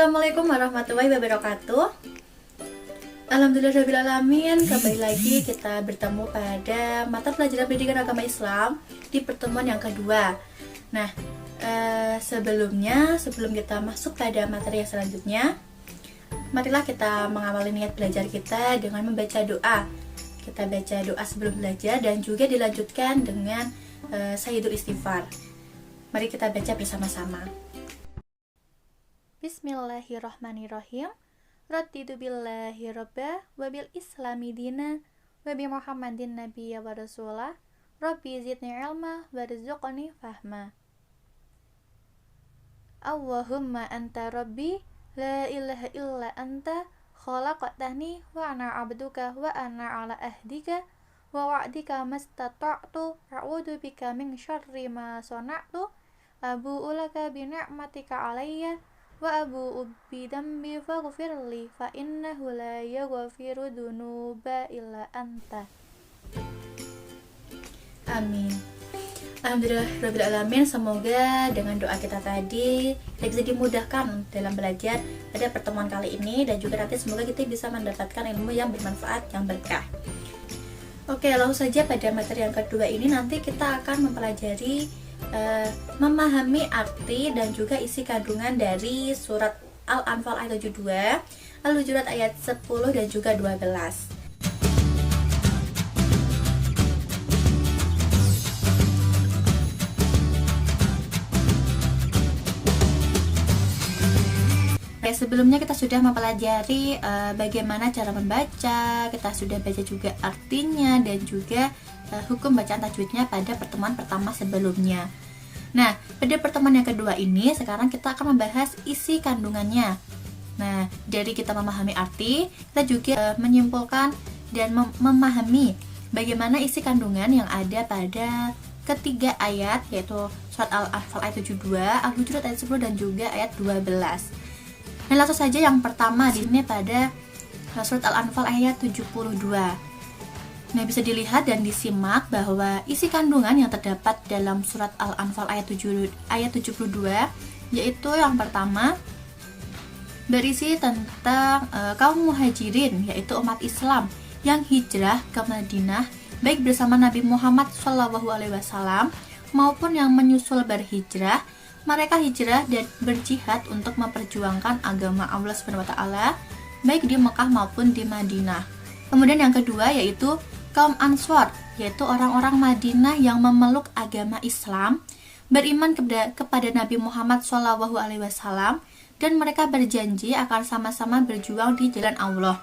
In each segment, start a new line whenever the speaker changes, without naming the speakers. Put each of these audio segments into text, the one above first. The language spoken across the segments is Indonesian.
Assalamualaikum warahmatullahi wabarakatuh. Alhamdulillahirrahmanirrahim. Kembali lagi kita bertemu pada mata pelajaran pendidikan agama Islam di pertemuan yang kedua. Nah, sebelum kita masuk pada materi yang selanjutnya, marilah kita mengawali niat belajar kita dengan membaca doa. Kita baca doa sebelum belajar dan juga dilanjutkan dengan Sayyidul Istighfar. Mari kita baca bersama-sama. Bismillahirrahmanirrahim. Raditu billahi robba wa bil islami dina wa bi muhammadin nabiyya wa rasulah rabbi zidni ilma warzuqni fahma. Allahumma anta rabbi la ilaha illa anta khalaqtani wa ana abduka wa ana ala ahdika wa wa'dika mastata'tu a'udzu bika min syarri ma sana'tu abu'u laka bi ni'matika alayya wa abu'u bi dambi faghfirli fa innahu la yaghfiru dzunuba illa anta. Amin. Alhamdulillahirrahmanirrahim. Semoga dengan doa kita tadi kita bisa dimudahkan dalam belajar pada pertemuan kali ini, dan juga nanti semoga kita bisa mendapatkan ilmu yang bermanfaat, yang berkah. Oke, langsung saja pada materi yang kedua ini nanti kita akan mempelajari memahami arti dan juga isi kandungan dari surat Al-Anfal ayat 72, Al-Hujurat ayat 10 dan juga 12. Sebelumnya kita sudah mempelajari bagaimana cara membaca, kita sudah baca juga artinya dan juga hukum bacaan tajwidnya pada pertemuan pertama sebelumnya. Nah, pada pertemuan yang kedua ini sekarang kita akan membahas isi kandungannya. Nah, dari kita memahami arti, kita juga menyimpulkan dan memahami bagaimana isi kandungan yang ada pada ketiga ayat, yaitu surat Al-Anfal ayat 72, Al-Hujurat ayat 10 dan juga ayat 12. Nah, langsung saja yang pertama di sini pada surat Al-Anfal ayat 72. Nah, bisa dilihat dan disimak bahwa isi kandungan yang terdapat dalam surat Al-Anfal ayat 72 yaitu yang pertama berisi tentang kaum muhajirin, yaitu umat Islam yang hijrah ke Madinah baik bersama Nabi Muhammad SAW maupun yang menyusul berhijrah. Mereka hijrah dan berjihad untuk memperjuangkan agama Allah SWT baik di Mekah maupun di Madinah. Kemudian yang kedua yaitu kaum Ansor, yaitu orang-orang Madinah yang memeluk agama Islam, beriman kepada Nabi Muhammad SAW, dan mereka berjanji akan sama-sama berjuang di jalan Allah,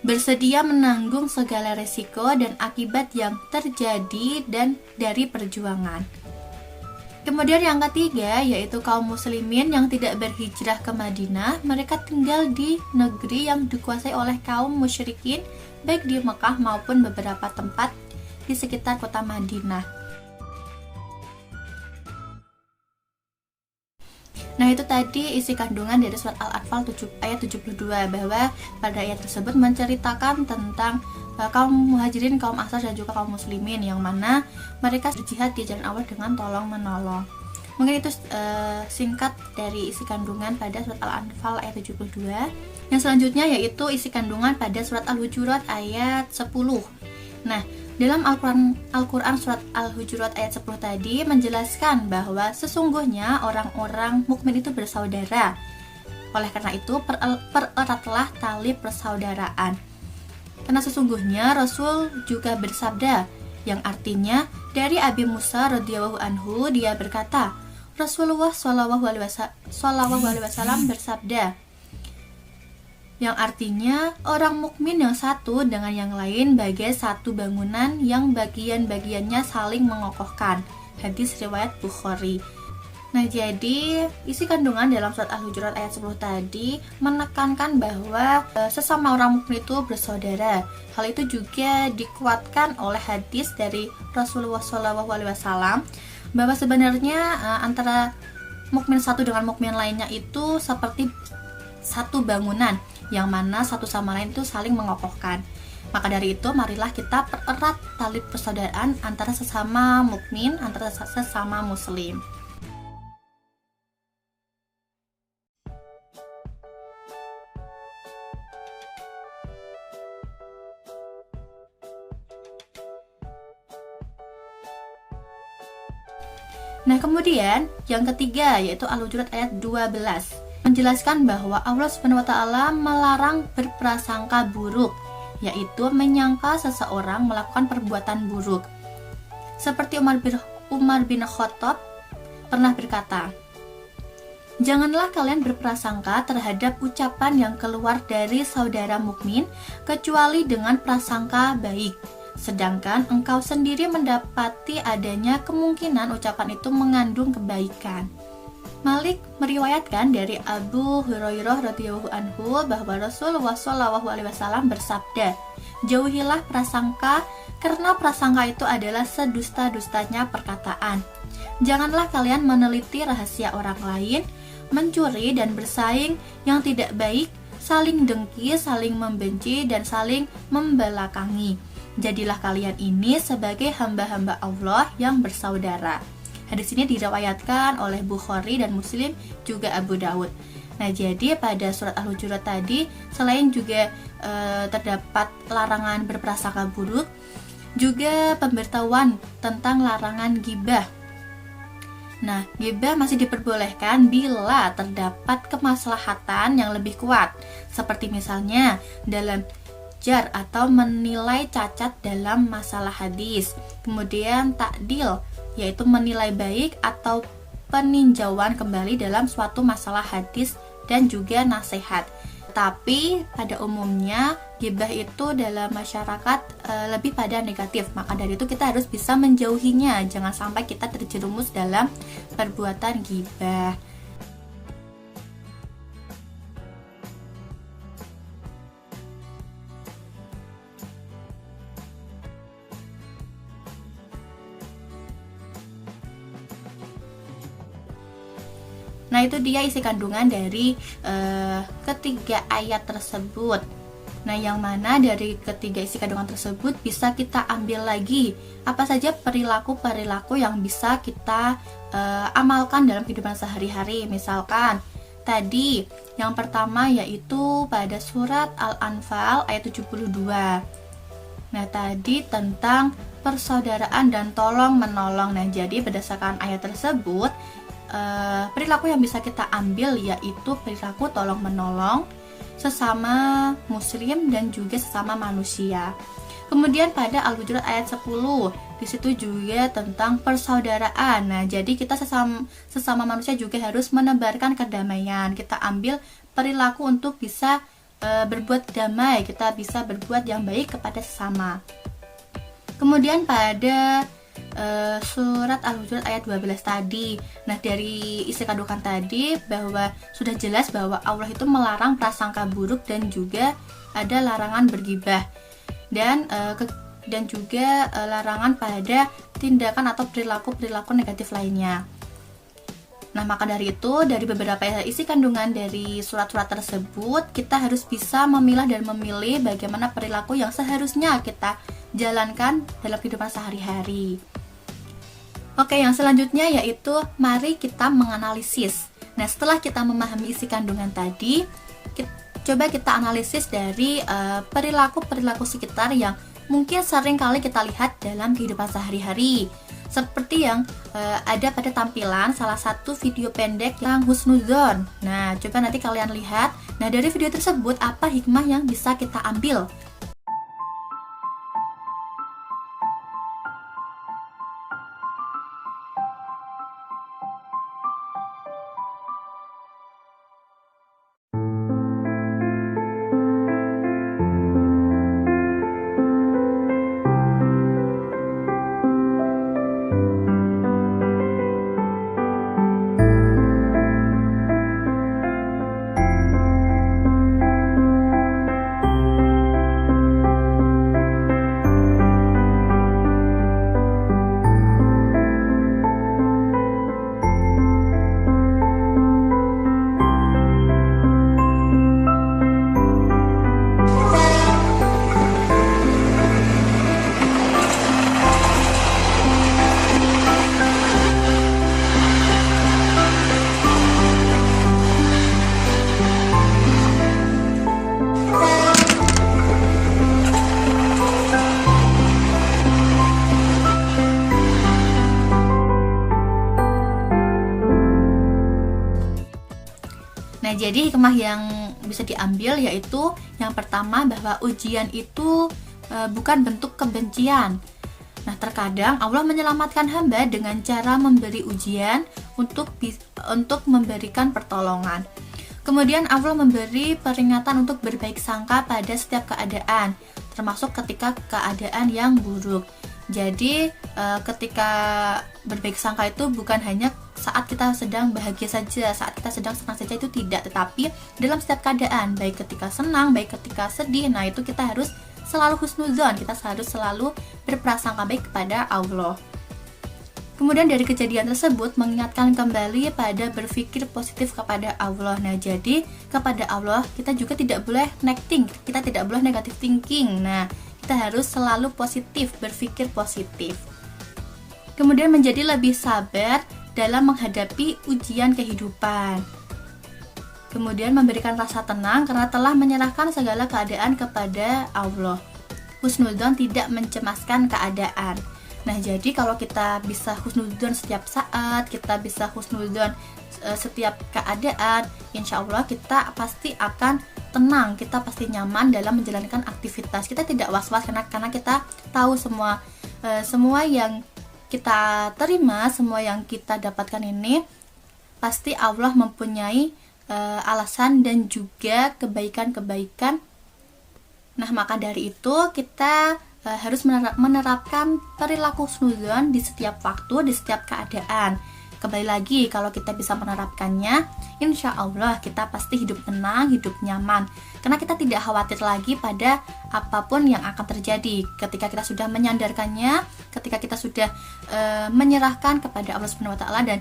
bersedia menanggung segala resiko dan akibat yang terjadi dan dari perjuangan. Kemudian yang ketiga yaitu kaum muslimin yang tidak berhijrah ke Madinah. Mereka tinggal di negeri yang dikuasai oleh kaum musyrikin baik di Mekah maupun beberapa tempat di sekitar kota Madinah. Nah, itu tadi isi kandungan dari surat Al-Anfal ayat 72, bahwa pada ayat tersebut menceritakan tentang kaum muhajirin, kaum ansar dan juga kaum muslimin yang mana mereka berjihad di jalan Allah dengan tolong-menolong. Mungkin itu singkat dari isi kandungan pada surat Al-Anfal ayat 72. Yang selanjutnya yaitu isi kandungan pada surat Al-Hujurat ayat 10. Nah, dalam Al-Quran surat Al-Hujurat ayat 10 tadi menjelaskan bahwa sesungguhnya orang-orang mukmin itu bersaudara. Oleh karena itu, pereratlah tali persaudaraan. Karena sesungguhnya Rasul juga bersabda, yang artinya dari Abi Musa radhiyallahu anhu, dia berkata, Rasulullah shallallahu alaihi wasallam bersabda, yang artinya orang mukmin yang satu dengan yang lain bagai satu bangunan yang bagian-bagiannya saling mengokohkan. Hadis riwayat Bukhari. Nah, jadi isi kandungan dalam surat Al-Hujurat ayat 10 tadi menekankan bahwa sesama orang mukmin itu bersaudara. Hal itu juga dikuatkan oleh hadis dari Rasulullah SAW bahwa sebenarnya antara mukmin satu dengan mukmin lainnya itu seperti satu bangunan yang mana satu sama lain itu saling mengokohkan. Maka dari itu, marilah kita pererat tali persaudaraan antara sesama mukmin, antara sesama muslim. Nah, kemudian yang ketiga yaitu Al-Hujurat ayat 12 menjelaskan bahwa Allah SWT melarang berprasangka buruk, yaitu menyangka seseorang melakukan perbuatan buruk. Seperti Umar bin Khattab pernah berkata, "Janganlah kalian berprasangka terhadap ucapan yang keluar dari saudara mukmin kecuali dengan prasangka baik, sedangkan engkau sendiri mendapati adanya kemungkinan ucapan itu mengandung kebaikan." Malik meriwayatkan dari Abu Hurairah radhiyallahu anhu bahwa Rasulullah shallallahu alaihi wasallam bersabda, "Jauhilah prasangka karena prasangka itu adalah sedusta-dustanya perkataan. Janganlah kalian meneliti rahasia orang lain, mencuri dan bersaing yang tidak baik, saling dengki, saling membenci dan saling membelakangi. Jadilah kalian ini sebagai hamba-hamba Allah yang bersaudara." Hadis ini diriwayatkan oleh Bukhari dan Muslim, juga Abu Daud. Nah, jadi pada surat Al-Hujurat tadi selain juga terdapat larangan berprasangka buruk, juga pemberitahuan tentang larangan ghibah. Nah, ghibah masih diperbolehkan bila terdapat kemaslahatan yang lebih kuat, seperti misalnya dalam jar atau menilai cacat dalam masalah hadis. Kemudian takdil, yaitu menilai baik atau peninjauan kembali dalam suatu masalah hadis, dan juga nasihat. Tapi pada umumnya ghibah itu dalam masyarakat lebih pada negatif. Maka dari itu kita harus bisa menjauhinya, jangan sampai kita terjerumus dalam perbuatan ghibah. Nah, itu dia isi kandungan dari ketiga ayat tersebut. Nah, yang mana dari ketiga isi kandungan tersebut bisa kita ambil lagi apa saja perilaku-perilaku yang bisa kita amalkan dalam kehidupan sehari-hari. Misalkan tadi yang pertama yaitu pada surat Al-Anfal ayat 72. Nah, tadi tentang persaudaraan dan tolong menolong. Nah, jadi berdasarkan ayat tersebut, perilaku yang bisa kita ambil yaitu perilaku tolong menolong sesama muslim dan juga sesama manusia. Kemudian pada Al-Hujurat ayat 10, di situ juga tentang persaudaraan. Nah, jadi kita sesama manusia juga harus menebarkan kedamaian. Kita ambil perilaku untuk bisa berbuat damai, kita bisa berbuat yang baik kepada sesama. Kemudian pada surat Al-Hujurat ayat 12 tadi. Nah, dari isi kandungan tadi bahwa sudah jelas bahwa Allah itu melarang prasangka buruk dan juga ada larangan bergibah. Dan juga larangan pada tindakan atau perilaku negatif lainnya. Nah, maka dari itu, dari beberapa isi kandungan dari surat-surat tersebut, kita harus bisa memilah dan memilih bagaimana perilaku yang seharusnya kita jalankan dalam kehidupan sehari-hari. Oke, yang selanjutnya yaitu mari kita menganalisis. Nah, setelah kita memahami isi kandungan tadi, coba kita analisis dari perilaku-perilaku sekitar yang mungkin sering kali kita lihat dalam kehidupan sehari-hari. Seperti yang ada pada tampilan salah satu video pendek yang husnudzon. Nah, coba nanti kalian lihat. Nah, dari video tersebut apa hikmah yang bisa kita ambil? Jadi hikmah yang bisa diambil yaitu yang pertama bahwa ujian itu bukan bentuk kebencian. Nah, terkadang Allah menyelamatkan hamba dengan cara memberi ujian untuk memberikan pertolongan. Kemudian Allah memberi peringatan untuk berbaik sangka pada setiap keadaan, termasuk ketika keadaan yang buruk. Jadi ketika berbaik sangka itu bukan hanya saat kita sedang bahagia saja, saat kita sedang senang saja, itu tidak, tetapi dalam setiap keadaan, baik ketika senang, baik ketika sedih. Nah, itu kita harus selalu husnuzon, kita harus selalu berprasangka baik kepada Allah. Kemudian dari kejadian tersebut mengingatkan kembali pada berpikir positif kepada Allah. Nah, jadi kepada Allah kita juga tidak boleh negatif, kita tidak boleh negative thinking. Nah, kita harus selalu positif, berpikir positif. Kemudian menjadi lebih sabar dalam menghadapi ujian kehidupan. Kemudian memberikan rasa tenang karena telah menyerahkan segala keadaan kepada Allah. Husnudzon tidak mencemaskan keadaan. Nah, jadi kalau kita bisa husnudzon setiap saat, kita bisa husnudzon setiap keadaan, insya Allah kita pasti akan tenang, kita pasti nyaman dalam menjalankan aktivitas. Kita tidak was-was karena kita tahu semua yang kita terima, semua yang kita dapatkan ini pasti Allah mempunyai alasan dan juga kebaikan-kebaikan. Nah, maka dari itu kita harus menerapkan perilaku husnudzon di setiap waktu, di setiap keadaan. Kembali lagi, kalau kita bisa menerapkannya, insya Allah kita pasti hidup tenang, hidup nyaman. Karena kita tidak khawatir lagi pada apapun yang akan terjadi. Ketika kita sudah menyandarkannya, ketika kita sudah menyerahkan kepada Allah Subhanahu wa Ta'ala, dan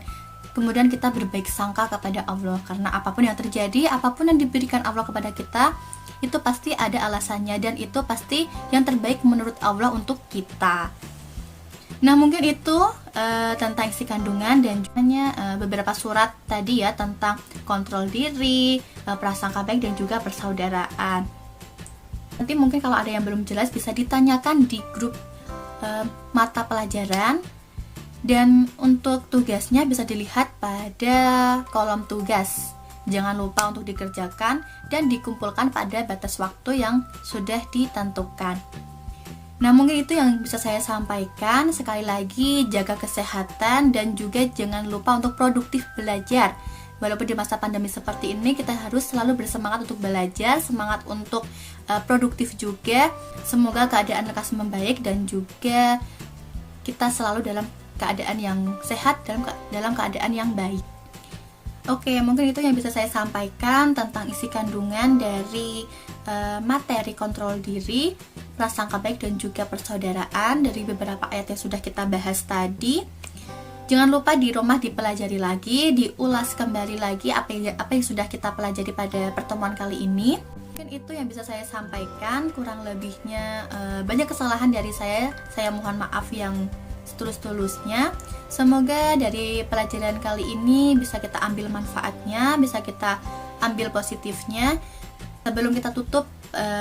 kemudian kita berbaik sangka kepada Allah. Karena apapun yang terjadi, apapun yang diberikan Allah kepada kita, itu pasti ada alasannya, dan itu pasti yang terbaik menurut Allah untuk kita. Nah, mungkin itu tentang isi kandungan dan juga beberapa surat tadi ya, tentang kontrol diri, prasangka baik, dan juga persaudaraan. Nanti mungkin kalau ada yang belum jelas bisa ditanyakan di grup mata pelajaran. Dan untuk tugasnya bisa dilihat pada kolom tugas. Jangan lupa untuk dikerjakan dan dikumpulkan pada batas waktu yang sudah ditentukan. Nah, mungkin itu yang bisa saya sampaikan. Sekali lagi, jaga kesehatan dan juga jangan lupa untuk produktif belajar. Walaupun di masa pandemi seperti ini, kita harus selalu bersemangat untuk belajar, semangat untuk produktif juga. Semoga keadaan lekas membaik dan juga kita selalu dalam keadaan yang sehat, dalam keadaan yang baik. Oke, mungkin itu yang bisa saya sampaikan tentang isi kandungan dari materi kontrol diri, prasangka baik, dan juga persaudaraan dari beberapa ayat yang sudah kita bahas tadi. Jangan lupa di rumah dipelajari lagi, diulas kembali lagi apa yang sudah kita pelajari pada pertemuan kali ini. Mungkin itu yang bisa saya sampaikan. Kurang lebihnya banyak kesalahan dari saya mohon maaf yang setulus-tulusnya. Semoga dari pelajaran kali ini bisa kita ambil manfaatnya, bisa kita ambil positifnya. Sebelum kita tutup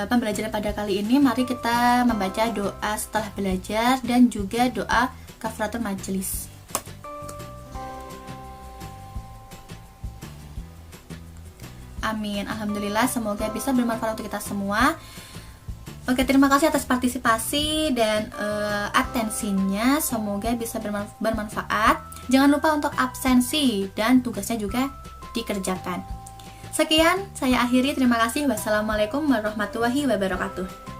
pembelajaran pada kali ini, mari kita membaca doa setelah belajar dan juga doa kafaratul majelis. Amin. Alhamdulillah, semoga bisa bermanfaat untuk kita semua. Oke, terima kasih atas partisipasi dan atensinya. Semoga bisa bermanfaat. Jangan lupa untuk absensi dan tugasnya juga dikerjakan. Sekian, saya akhiri. Terima kasih. Wassalamualaikum warahmatullahi wabarakatuh.